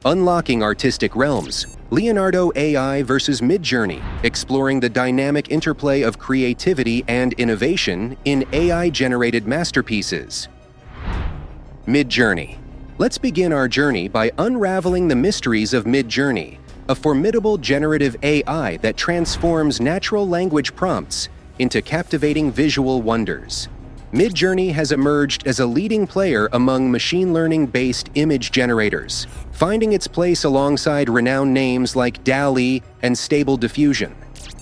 Unlocking Artistic Realms, Leonardo AI versus Midjourney, exploring the dynamic interplay of creativity and innovation in AI-generated masterpieces. Midjourney. Let's begin our journey by unraveling the mysteries of Midjourney, a formidable generative AI that transforms natural language prompts into captivating visual wonders. Midjourney has emerged as a leading player among machine learning-based image generators, finding its place alongside renowned names like DALL-E and Stable Diffusion.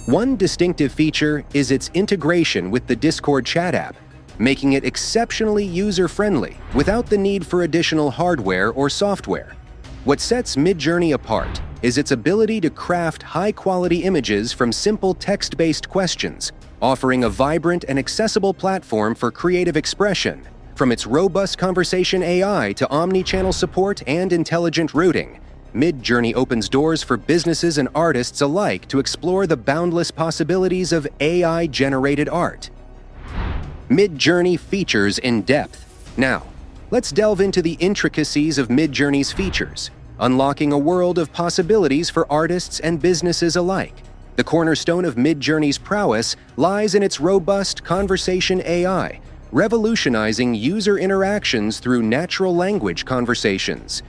One distinctive feature is its integration with the Discord chat app, making it exceptionally user-friendly without the need for additional hardware or software. What sets Midjourney apart is its ability to craft high-quality images from simple text-based questions, offering a vibrant and accessible platform for creative expression. From its robust conversation AI to omni-channel support and intelligent routing, Midjourney opens doors for businesses and artists alike to explore the boundless possibilities of AI-generated art. Midjourney features in depth. Now, let's delve into the intricacies of Midjourney's features, unlocking a world of possibilities for artists and businesses alike. The cornerstone of Midjourney's prowess lies in its robust conversation AI, revolutionizing user interactions through natural language conversations.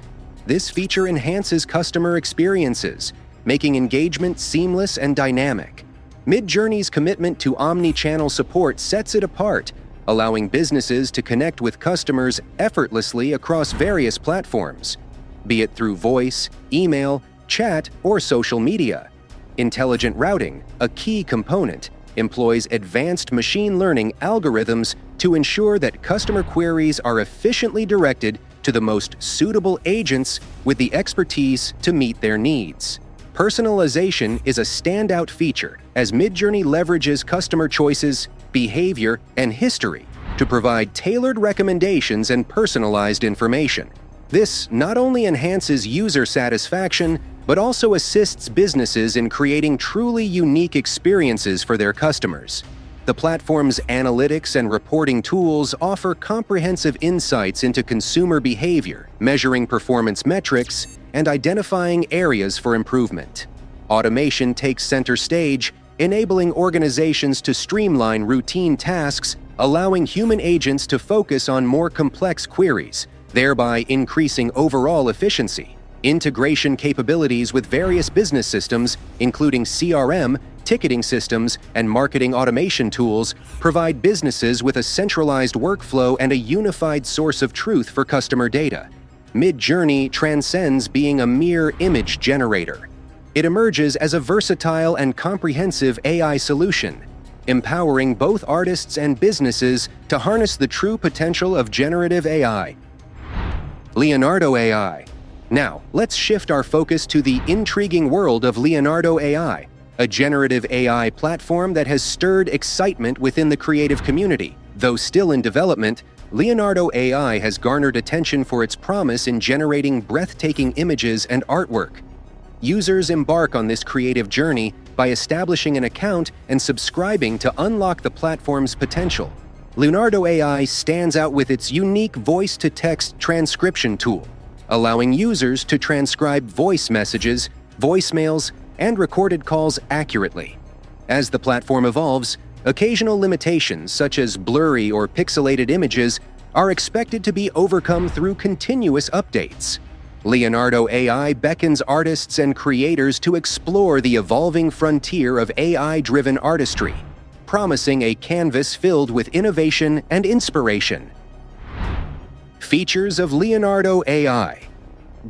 This feature enhances customer experiences, making engagement seamless and dynamic. Midjourney's commitment to omni-channel support sets it apart, allowing businesses to connect with customers effortlessly across various platforms, be it through voice, email, chat, or social media. Intelligent routing, a key component, employs advanced machine learning algorithms to ensure that customer queries are efficiently directed to the most suitable agents with the expertise to meet their needs. Personalization is a standout feature as Midjourney leverages customer choices, behavior, and history to provide tailored recommendations and personalized information. This not only enhances user satisfaction, but also assists businesses in creating truly unique experiences for their customers. The platform's analytics and reporting tools offer comprehensive insights into consumer behavior, measuring performance metrics, and identifying areas for improvement. Automation takes center stage, enabling organizations to streamline routine tasks, allowing human agents to focus on more complex queries, thereby increasing overall efficiency. Integration capabilities with various business systems, including CRM, ticketing systems, and marketing automation tools, provide businesses with a centralized workflow and a unified source of truth for customer data. Midjourney transcends being a mere image generator. It emerges as a versatile and comprehensive AI solution, empowering both artists and businesses to harness the true potential of generative AI. Leonardo AI. Now, let's shift our focus to the intriguing world of Leonardo AI, a generative AI platform that has stirred excitement within the creative community. Though still in development, Leonardo AI has garnered attention for its promise in generating breathtaking images and artwork. Users embark on this creative journey by establishing an account and subscribing to unlock the platform's potential. Leonardo AI stands out with its unique voice-to-text transcription tool, allowing users to transcribe voice messages, voicemails, and recorded calls accurately. As the platform evolves, occasional limitations such as blurry or pixelated images are expected to be overcome through continuous updates. Leonardo AI beckons artists and creators to explore the evolving frontier of AI-driven artistry, promising a canvas filled with innovation and inspiration. Features of Leonardo AI.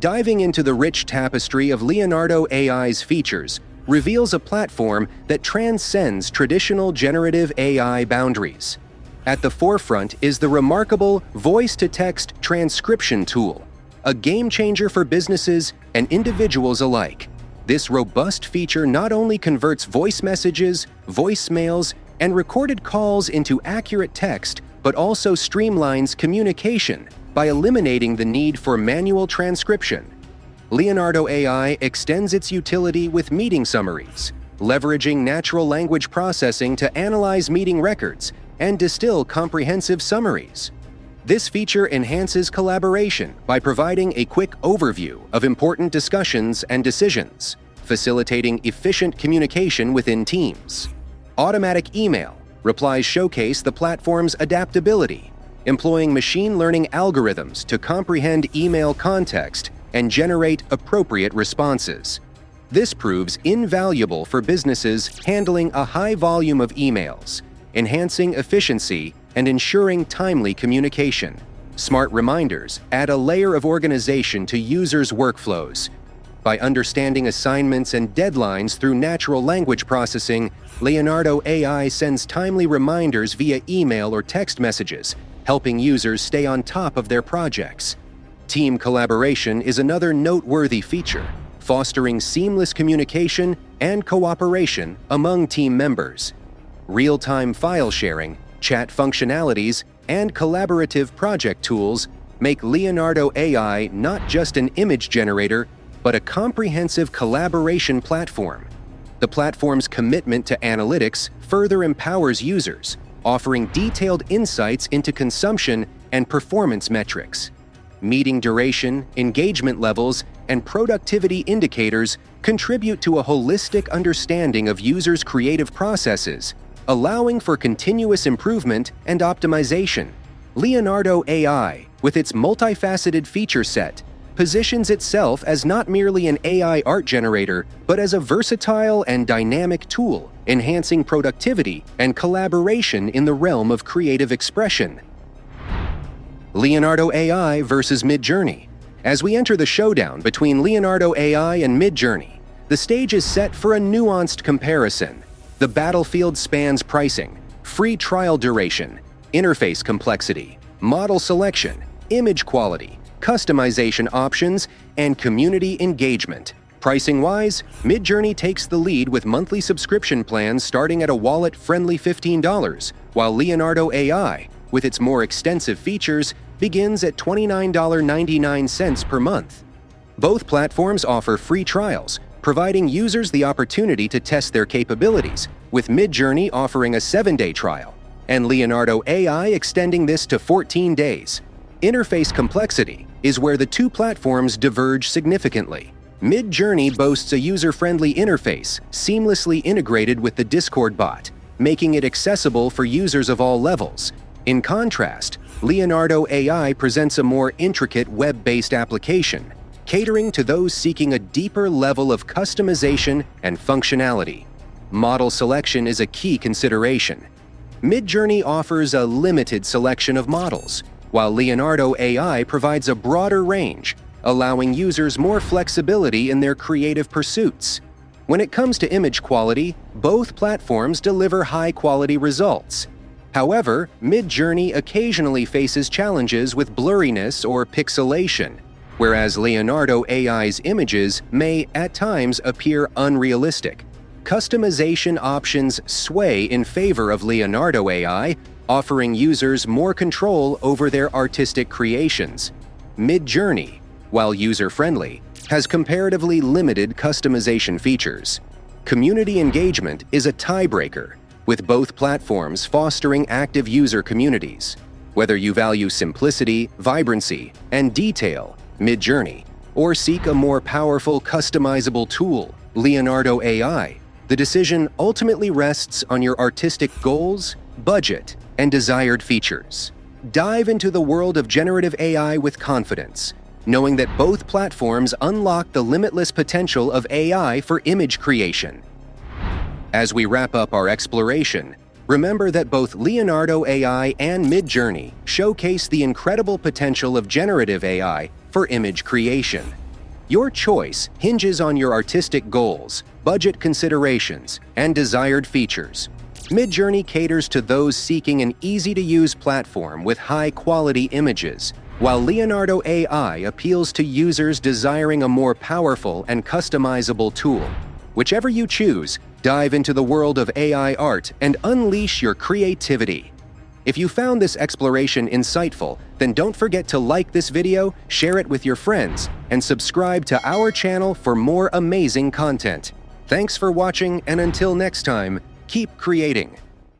Diving into the rich tapestry of Leonardo AI's features reveals a platform that transcends traditional generative AI boundaries. At the forefront is the remarkable voice-to-text transcription tool, a game-changer for businesses and individuals alike. This robust feature not only converts voice messages, voicemails, and recorded calls into accurate text, but also streamlines communication by eliminating the need for manual transcription. Leonardo AI extends its utility with meeting summaries, leveraging natural language processing to analyze meeting records and distill comprehensive summaries. This feature enhances collaboration by providing a quick overview of important discussions and decisions, facilitating efficient communication within teams. Automatic email replies showcase the platform's adaptability, employing machine learning algorithms to comprehend email context and generate appropriate responses. This proves invaluable for businesses handling a high volume of emails, enhancing efficiency and ensuring timely communication. Smart reminders add a layer of organization to users' workflows. By understanding assignments and deadlines through natural language processing, Leonardo AI sends timely reminders via email or text messages, helping users stay on top of their projects. Team collaboration is another noteworthy feature, fostering seamless communication and cooperation among team members. Real-time file sharing, chat functionalities, and collaborative project tools make Leonardo AI not just an image generator, but a comprehensive collaboration platform. The platform's commitment to analytics further empowers users, offering detailed insights into consumption and performance metrics. Meeting duration, engagement levels, and productivity indicators contribute to a holistic understanding of users' creative processes, allowing for continuous improvement and optimization. Leonardo AI, with its multifaceted feature set, positions itself as not merely an AI art generator, but as a versatile and dynamic tool, enhancing productivity and collaboration in the realm of creative expression. Leonardo AI versus Midjourney. As we enter the showdown between Leonardo AI and Midjourney, the stage is set for a nuanced comparison. The battlefield spans pricing, free trial duration, interface complexity, model selection, image quality, customization options, and community engagement. Pricing-wise, Midjourney takes the lead with monthly subscription plans starting at a wallet-friendly $15, while Leonardo AI, with its more extensive features, begins at $29.99 per month. Both platforms offer free trials, providing users the opportunity to test their capabilities, with Midjourney offering a 7-day trial, and Leonardo AI extending this to 14 days. Interface complexity is where the two platforms diverge significantly. Midjourney boasts a user-friendly interface, seamlessly integrated with the Discord bot, making it accessible for users of all levels. In contrast, Leonardo AI presents a more intricate web-based application, catering to those seeking a deeper level of customization and functionality. Model selection is a key consideration. Midjourney offers a limited selection of models, while Leonardo AI provides a broader range, allowing users more flexibility in their creative pursuits. When it comes to image quality, both platforms deliver high-quality results. However, Midjourney occasionally faces challenges with blurriness or pixelation, whereas Leonardo AI's images may, at times, appear unrealistic. Customization options sway in favor of Leonardo AI, offering users more control over their artistic creations. Midjourney, while user-friendly, has comparatively limited customization features. Community engagement is a tiebreaker, with both platforms fostering active user communities. Whether you value simplicity, vibrancy, and detail, Midjourney, or seek a more powerful, customizable tool, Leonardo AI, the decision ultimately rests on your artistic goals, budget, and desired features. Dive into the world of generative AI with confidence, knowing that both platforms unlock the limitless potential of AI for image creation. As we wrap up our exploration, remember that both Leonardo AI and Midjourney showcase the incredible potential of generative AI for image creation. Your choice hinges on your artistic goals, budget considerations, and desired features. Midjourney caters to those seeking an easy-to-use platform with high-quality images, while Leonardo AI appeals to users desiring a more powerful and customizable tool. Whichever you choose, dive into the world of AI art and unleash your creativity. If you found this exploration insightful, then don't forget to like this video, share it with your friends, and subscribe to our channel for more amazing content. Thanks for watching, and until next time, keep creating.